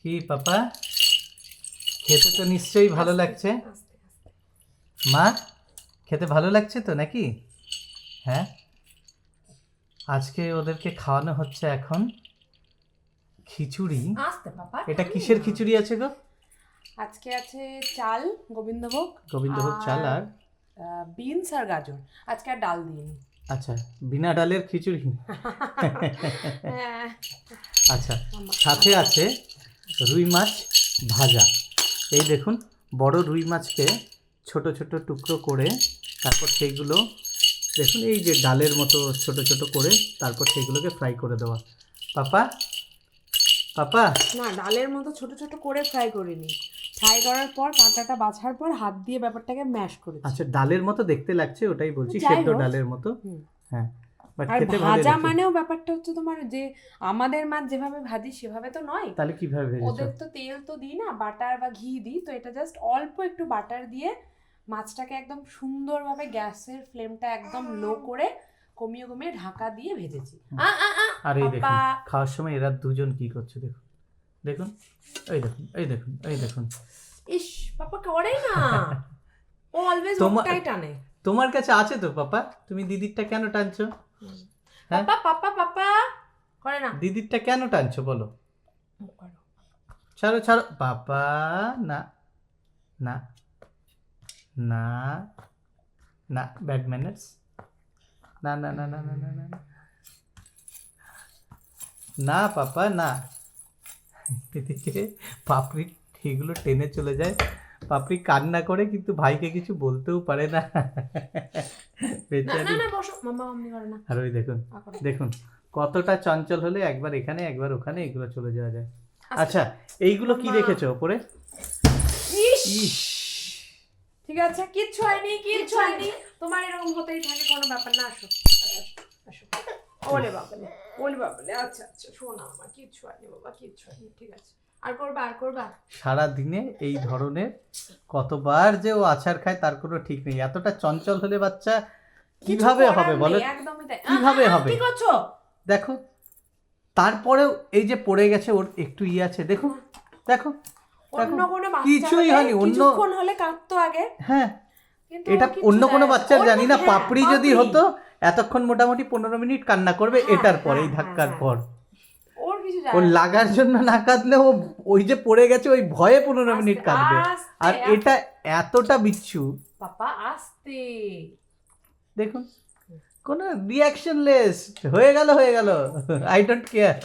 কি পাপা, খেতে তো নিশ্চয়ই ভালো লাগছে। মা, খেতে ভালো লাগছে তো নাকি? হ্যাঁ, আজকে ওদেরকে খাওয়ানো হচ্ছে এখন খিচুড়ি। এটা কিসের খিচুড়ি আছে গো? আজকে আছে চাল, গোবিন্দভোগ চাল আর বিনস আর গাজর। আজকে আর ডাল দিইনি। আচ্ছা, বিনা ডালের খিচুড়ি। আচ্ছা, সাথে আছে রুই মাছ ভাজা। এই দেখুন, বড় রুই মাছকে ছোট ছোট টুকরো করে তারপর সেইগুলো দেখুন এই যে ডালের মতো ছোট ছোট করে তারপর সেইগুলোকে ফ্রাই করে দেওয়া। পাপা পাপা না, ডালের মতো ছোট ছোট করে ফ্রাই করিনি। ফ্রাই করার পর কাঁটাটা বাছার পর হাত দিয়ে ব্যাপারটাকে ম্যাশ করেছি। আচ্ছা, ডালের মতো দেখতে লাগছে, ওটাই বলছি, সেদ্ধ ডালের মতো। হ্যাঁ, বাট আর খেতে ভালো ভাজা লাগছে। মানেও ব্যাপারটা হচ্ছে তোমার যে আমাদের মাছ যেভাবে ভাজি সেভাবে তো নয়। তাহলে কিভাবে ভেজেছো? ওদের তো তেল তো দিই না, বাটার বা ঘি দিই, তো এটা জাস্ট অল্প একটু বাটার দিয়ে মাছটাকে একদম সুন্দরভাবে গ্যাসের ফ্লেমটা একদম লো করে কমিয়ে কমিয়ে ঢাকা দিয়ে ভেজেছি। আর এই দেখুন খাওয়ার সময় এরা দুজন কি করছে দেখুন, দেখুন, এই দেখুন, এই দেখুন, এই দেখুন। ইস, পাপা করে না, ও অলওয়েজ ওটাই টানে। তোমার কাছে আছে তো পাপা, তুমি দিদিরটা কেন টানছো? হ্যাঁ, পাপা পাপা পাপা করে না, দিদিরটা কেন টানছো বলো? ছাড়ো ছাড়ো পাপা, না না না না, ব্যাড ম্যানার্স। না না না না না না না না পাপা না। এদিকে পাপড়ি এগুলো টেনে চলে যায়, পাপড়ি কান্না করে কিন্তু ভাইকে কিছু বলতেও পারে না। আর ওই দেখুন, দেখুন কতটা চঞ্চল হলে একবার এখানে একবার ওখানে এগুলো চলে যাওয়া যায়। আচ্ছা, এইগুলো কি রেখেছো ওপরে? ইস, ঠিক আছে, কিচ্ছু হয়নি, কিচ্ছু হয়নি, তোমার এরকম হতেই থাকে, কোনো ব্যাপার না। আসো আসো। ওলে বাবালে, ওলে বাবালে। আচ্ছা আচ্ছা, শোনা আমার, কিচ্ছু হয়নি বাবা, কিচ্ছু হয়নি, ঠিক আছে। আর করবা, আর করবা? সারা দিনে এই ধরনের কতবার যে ও আছাড় খায় তার কোনো ঠিক নেই। এতটা চঞ্চল হলে বাচ্চা কিভাবে হবে বলো? একদমই তাই। কিভাবে হবে? কি করছো? দেখো, তারপরেও এই যে পড়ে গেছে, ওর একটু আছে, দেখো দেখো, অন্য কোনো বাচ্চা কিছুই হয়নি। কিছুক্ষণ হলে কাঁদতো আগে। হ্যাঁ, এটা অন্য কোনো বাচ্চার জানি না, পাপড়ি যদি হতো এতক্ষণ মোটামুটি 15 মিনিট কান্না করবে এটার পর, এই ধাক্কার পর। ওর লাগার জন্য না কাঁদলে ও ওই যে পড়ে গেছে ওই ভয়ে 15 মিনিট কাঁদবে। আর এটা এতটা বিচ্ছু। পাপা আস্তে, দেখুন, কোনো রিয়াকশনলেস, হয়ে গেল, আই ডোন্ট কেয়ার।